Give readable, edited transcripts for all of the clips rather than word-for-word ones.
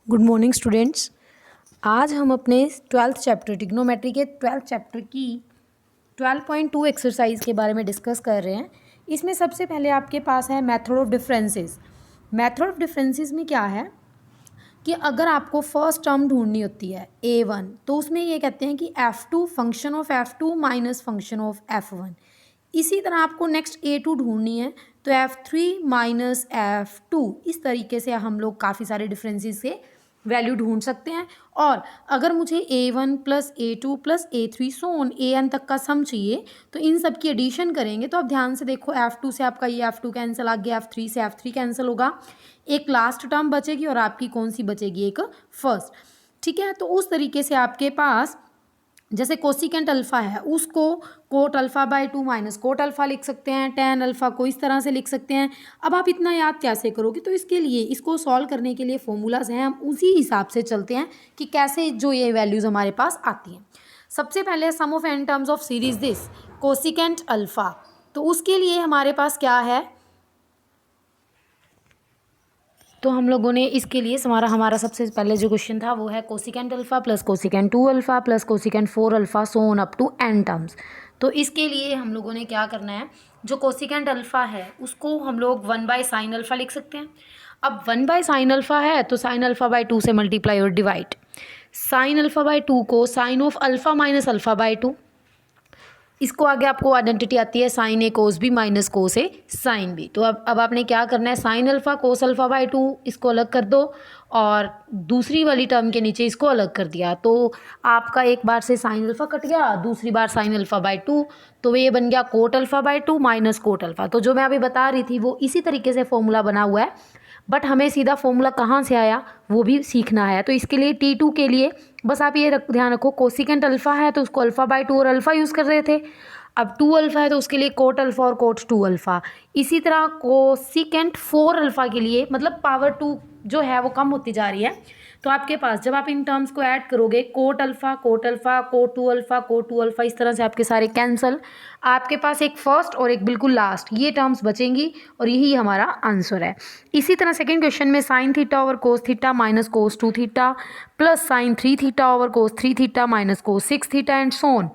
Good morning students. आज हम अपने 12th चैप्टर ट्रिग्नोमेट्री के 12th चैप्टर की 12.2 एक्सरसाइज के बारे में डिस्कस कर रहे हैं। इसमें सबसे पहले आपके पास है method of differences. Method of differences में क्या है कि अगर आपको फर्स्ट टर्म ढूंढनी होती है a1, तो उसमें ये कहते हैं कि f2 function of f2 minus function of f1। इसी तरह आपको नेक्स्ट a2 ढूंढनी है तो f3 माइनस f2। इस तरीके से हम लोग काफ़ी सारे डिफरेंसेस से वैल्यू ढूंढ सकते हैं। और अगर मुझे a1 plus a2 plus a3 so on an तक का सम चाहिए तो इन सब की एडिशन करेंगे। तो आप ध्यान से देखो, f2 से आपका ये f2 कैंसिल आ गया, f3 से f3 कैंसिल होगा, एक लास्ट टर्म बचेगी और आपकी कौन सी बचेगी, एक फर्स्ट। ठीक है, तो उस तरीके से आपके पास जैसे कोसिकेंट अल्फा है उसको coat alpha by 2 minus cot alpha लिख सकते हैं, टेन अल्फा को इस तरह से लिख सकते हैं। अब आप इतना याद कैसे करोगे, तो इसके लिए इसको सॉल्व करने के लिए फॉर्मूलाज हैं, हम उसी हिसाब से चलते हैं कि कैसे जो ये वैल्यूज़ हमारे पास आती हैं। सबसे पहले sum of n terms of series this cosecant alpha, तो उसके लिए हमारे पास क्या है, तो हम लोगों ने इसके लिए हमारा सबसे पहले जो क्वेश्चन था वो है cosecant alpha plus cosecant 2 alpha plus cosecant 4 alpha so on up to n terms. तो इसके लिए हम लोगों ने क्या करना है, जो कोसिकेंट अल्फा है उसको हम लोग 1 बाय साइन अल्फा लिख सकते हैं। अब 1 बाय साइन अल्फा है तो साइन अल्फा बाय 2 से मल्टीप्लाई और डिवाइड। साइन अल्फा बाय 2 को sine of alpha minus alpha by 2, इसको आगे आपको आइडेंटिटी आती है sine a cos b minus cos a sine b. तो अब आपने क्या करना है, sine alpha cos alpha by 2 इसको अलग कर दो और दूसरी वाली टर्म के नीचे इसको अलग कर दिया। तो आपका एक बार से साइन अल्फा कट गया, दूसरी बार साइन अल्फा बाय 2, तो ये बन गया coat alpha by 2 minus cot alpha. तो जो मैं अभी बता रही थी वो इसी तरीके से फॉर्मूला बना हुआ है, बट हमें सीधा फॉर्मूला कहाँ से आया वो भी सीखना है। तो इसके लिए T2 के लिए बस आप ये ध्यान रखो, कोसिकेंट अल्फा है तो उसको अल्फा बाय 2 और अल्फा यूज़ कर रहे थे। अब 2 अल्फा है तो उसके लिए कोट अल्फा और कोट 2 अल्फा। इसी तरह कोसिकेंट 4 अल्फा के लिए, मतलब पावर 2 जो है वो कम होती जा रही है, तो आपके पास जब आप इन टर्म्स को ऐड करोगे cot alpha cot alpha cot 2 alpha cot 2 alpha, इस तरह से आपके सारे कैंसल, आपके पास एक फर्स्ट और एक बिल्कुल लास्ट ये टर्म्स बचेंगी और यही हमारा आंसर है। इसी तरह सेकंड क्वेश्चन में sine theta over cos theta minus cos 2 theta plus sine 3 theta over cos 3 theta minus cos 6 theta and so on.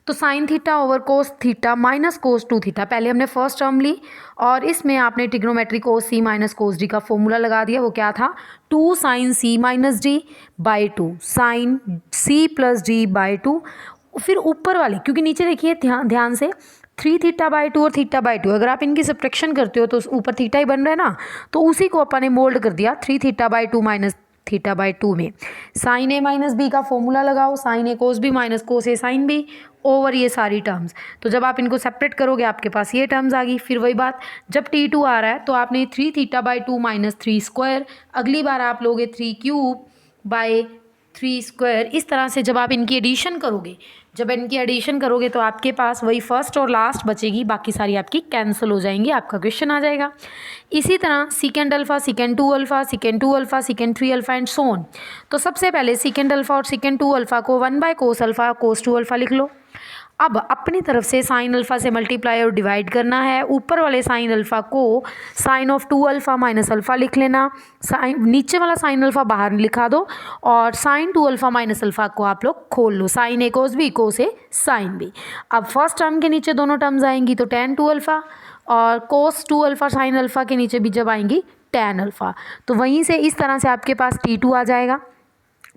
तो sine theta over cos theta minus cos 2 theta, पहले हमने first term ली और इसमें आपने trigonometry cos C minus cos D का formula लगा दिया। वो क्या था, 2 sine C minus D by 2 sine C plus d by 2। फिर ऊपर वाली, क्योंकि नीचे देखिए ध्यान से 3 थीटा बाई 2 और थीटा बाई 2, अगर आप इनकी सब्ट्रैक्शन करते हो तो ऊपर थीटा ही बन रहा है ना, तो उसी को अपन ने मोल्ड कर दिया 3 theta by 2 minus theta by 2 में। साइन ए माइनस बी का फॉर्मूला लगाओ, sign a cos b minus cos a sine B over ये सारी टर्म्स। तो जब आप इनको सेपरेट करोगे आपके पास ये टर्म्स आ गई। फिर वही बात, जब T2 आ रहा है तो आपने 3 थीटा बाई 2 माइनस 3 स्क्वायर, अगली बार आप लोगे 3 क्यूब बाय 3 स्क्वायर। इस तरह से जब आप इनकी एडिशन करोगे, तो आपके पास वही फर्स्ट और लास्ट बचेगी, बाकी सारी आपकी कैंसिल हो जाएंगी, आपका क्वेश्चन आ जाएगा। इसी तरह सीकेंड alpha सीकेंड 2 alpha सीकेंड 2 alpha सीकेंड 3 alpha and so on. तो सबसे पहले सीकेंड अल्फा और सीकेंड 2 अल्फा को 1 by cos alpha cos 2 alpha लिख लो। अब अपनी तरफ से साइन अल्फा से मल्टीप्लाई और डिवाइड करना है, ऊपर वाले साइन अल्फा को sine of 2 alpha minus alpha लिख लेना, साइन नीचे वाला साइन अल्फा बाहर लिखा दो और साइन 2 अल्फा माइनस अल्फा को आप लोग खोल लो, sign a cos B cos a sine B. अब फर्स्ट टर्म के नीचे दोनों टर्म्स आएंगी तो टेन 2 अल्फा और कोस 2 अल्फा साइन अल्फा के नीचे भी जब आएंगी टेन अल्फा। तो वहीं से इस तरह से आपके पास T2 आ जाएगा।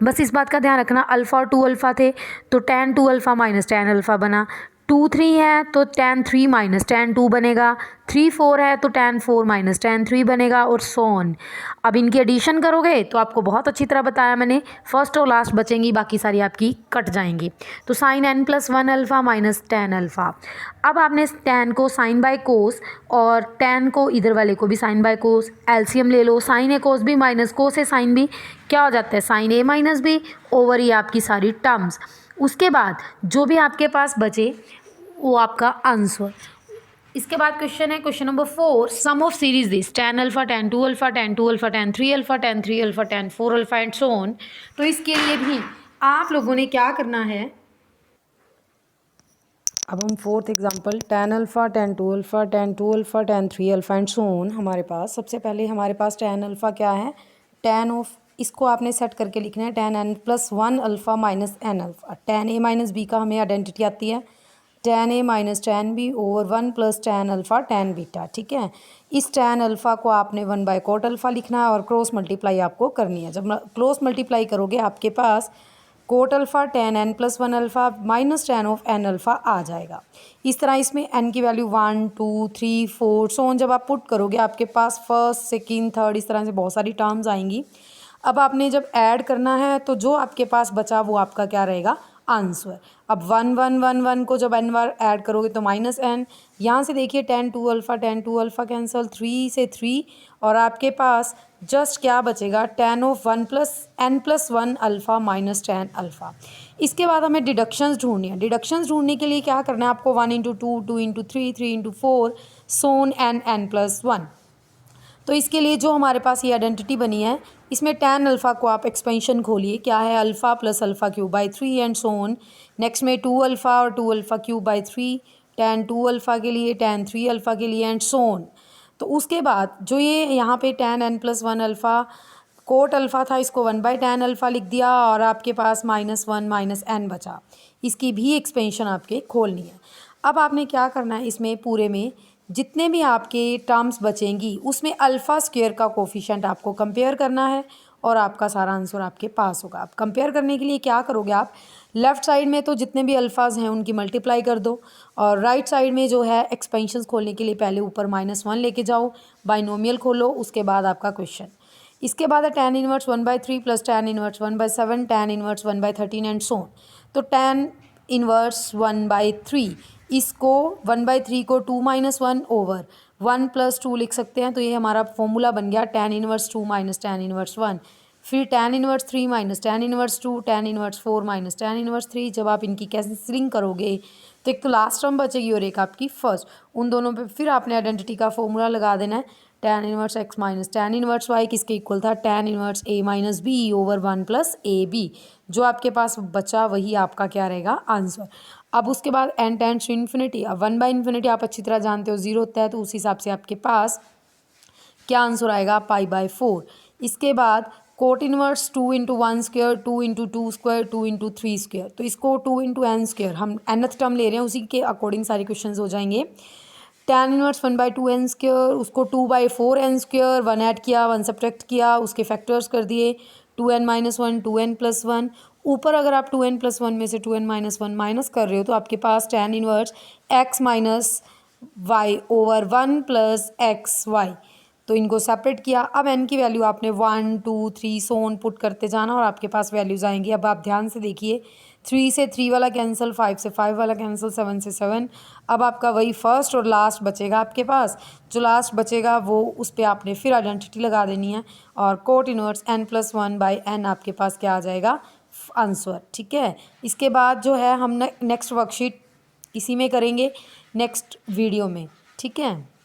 बस इस बात का ध्यान रखना, अल्फ़ा और 2 अल्फ़ा थे तो ten 2 alpha minus tan alpha बना, 2 3 है तो टेन 3 माइनस टेन 2 बनेगा, 3 4 है तो टेन 4 माइनस टेन 3 बनेगा और सो ऑन। अब इनकी एडिशन करोगे तो आपको बहुत अच्छी तरह बताया मैंने, फर्स्ट और लास्ट बचेंगी, बाकी सारी आपकी कट जाएंगी। तो sine n plus 1 alpha minus tan alpha. अब आपने टेन को साइन बाय कोस और टेन को इधर वाले को भी साइन बाय कोस, एलसीएम ले लो, sign a cos b minus cos a sine B क्या हो जाता है, साइन ए माइनस बी ओवर ये आपकी सारी टर्म्स। उसके बाद जो भी आपके पास बचे वो आपका आंसर। इसके बाद क्वेश्चन है question number 4, sum of series this tan alpha tan 2 alpha tan 2 alpha tan 3 alpha tan 3 alpha tan 4 alpha and so on. तो इसके लिए भी आप लोगों ने क्या करना है, अब हम fourth example ten alpha tan 2 alpha tan 2 alpha tan 3 alpha and so on. हमारे पास सबसे पहले हमारे पास टेन अल्फा क्या है, टेन ऑफ इसको आपने सेट करके लिखना है tan n plus 1 alpha minus n alpha. tan a minus b का हमें आइडेंटिटी आती है tan a minus tan b over 1 plus tan alpha tan beta. ठीक है, इस tan अल्फ़ा को आपने 1 बाय कोट अल्फ़ा लिखना है और क्रॉस मल्टीप्लाई आपको करनी है। जब क्रॉस मल्टीप्लाई करोगे आपके पास cot alpha tan n plus 1 alpha minus tan of n alpha आ जाएगा। इस तरह इसमें n की वैल्यू 1 2 3 4 सो ऑन जब आप पुट करोगे आपके पास फर्स्ट सेकंड थर्ड इस तरह से बहुत सारी टर्म्स आएंगी। अब आपने जब ऐड करना है तो जो आपके पास बचा वो आपका क्या रहेगा, आंसर। अब 1 1 1 1 को जब n बार ऐड करोगे तो माइनस n, यहाँ से देखिए tan 2 अल्फ़ा कैंसल, 3 से 3 और आपके पास जस्ट क्या बचेगा tan of 1 plus n plus 1 alpha minus tan alpha. इसके बाद हमें डिडक्शंस ढूंढनी है। डिडक्शंस ढूंढने के लिए क्या करना है आपको, 1 इंटू 2 2 इंटू 3 3 इंटू 4 सोन n प्लस 1। तो इसके लिए जो हमारे पास ये आइडेंटिटी बनी है इसमें tan अल्फ़ा को आप एक्सपेंशन खोलिए, क्या है alpha plus alpha cube by 3 and so on. Next में 2 अल्फ़ा और 2 alpha cube by 3 tan 2 alpha के लिए tan 3 अल्फ़ा के लिए एंड सो ऑन। तो उसके बाद जो ये यहाँ पे tan n plus 1 alpha cot alpha था इसको 1 बाई tan अल्फ़ा लिख दिया और आपके पास माइनस 1 माइनस n बचा। इसकी भी एक्सपेंशन आपके खोलनी है। अब आपने क्या करना है, इसमें पूरे में जितने भी आपके टर्म्स बचेंगी उसमें अल्फ़ा स्क्वायर का कोफिशिएंट आपको कंपेयर करना है और आपका सारा आंसर आपके पास होगा। आप कंपेयर करने के लिए क्या करोगे, आप लेफ़्ट साइड में तो जितने भी अल्फ़ाज हैं उनकी मल्टीप्लाई कर दो और राइट साइड में जो है एक्सपेंशंस खोलने के लिए पहले ऊपर -1 लेके जाओ, बाइनोमियल खोलो, उसके बाद आपका क्वेश्चन। इसके बाद है tan inverse 1/3 plus tan inverse 1/7 tan inverse 1/13 and so on. तो tan इनवर्स 1/3 इसको 1/3 को 2 - 1 ओवर 1 + 2 लिख सकते हैं। तो ये हमारा फॉर्मूला बन गया tan inverse 2 minus tan inverse 1। फिर tan inverse 3 minus tan inverse 2 tan inverse 4 minus tan inverse 3। जब आप इनकी कैंसिलिंग करोगे तो एक तो लास्ट टर्म बचेगी और एक आपकी फर्स्ट, उन दोनों पे फिर आपने आइडेंटिटी का फॉर्मूला लगा देना है। tan inverse x minus tan inverse y किसके इक्वल था, tan inverse a minus b over 1 plus a b. जो आपके पास बचा वही आपका क्या रहेगा, आंसर। अब उसके बाद n टेंड्स टू इन्फिनिटी। अब 1/∞ आप अच्छी तरह जानते हो 0 होता है, तो उस हिसाब से आपके पास क्या आंसर आएगा, π/4। इसके बाद cot inverse 2 into 1 square 2 into 2 square 2 into 3 square. तो इसको 2 इंटू n स्क्वायर, हम nth टर्म ले रहे हैं उसी के अकॉर्डिंग सारे क्वेश्चन हो जाएंगे। tan इनवर्स 1/2 n स्क्वायर, उसको 2/4 n स्क्वायर, 1 ऐड किया 1 सब्ट्रैक्ट किया, उसके फैक्टर्स कर दिए 2n - 1 2n + 1। ऊपर अगर आप 2n + 1 में से 2n - 1 माइनस कर रहे हो तो आपके पास tan inverse x minus y over 1 plus x y. तो इनको सेपरेट किया। अब n की वैल्यू आपने 1 2 3 सो ऑन पुट करते जाना और आपके पास वैल्यूज़ आएंगी। अब आप ध्यान से देखिए, 3 से 3 वाला कैंसिल, 5 से 5 वाला कैंसिल, 7 से 7। अब आपका वही फर्स्ट और लास्ट बचेगा आपके पास। जो लास्ट बचेगा वो उस पर आपने फिर आइडेंटिटी लगा देनी है और कोट इनवर्स n + 1/n आपके पास क्या आ जाएगा, आंसर। ठीक है, इसके बाद जो है हम नेक्स्ट वर्कशीट इसी में करेंगे नेक्स्ट वीडियो में। ठीक है।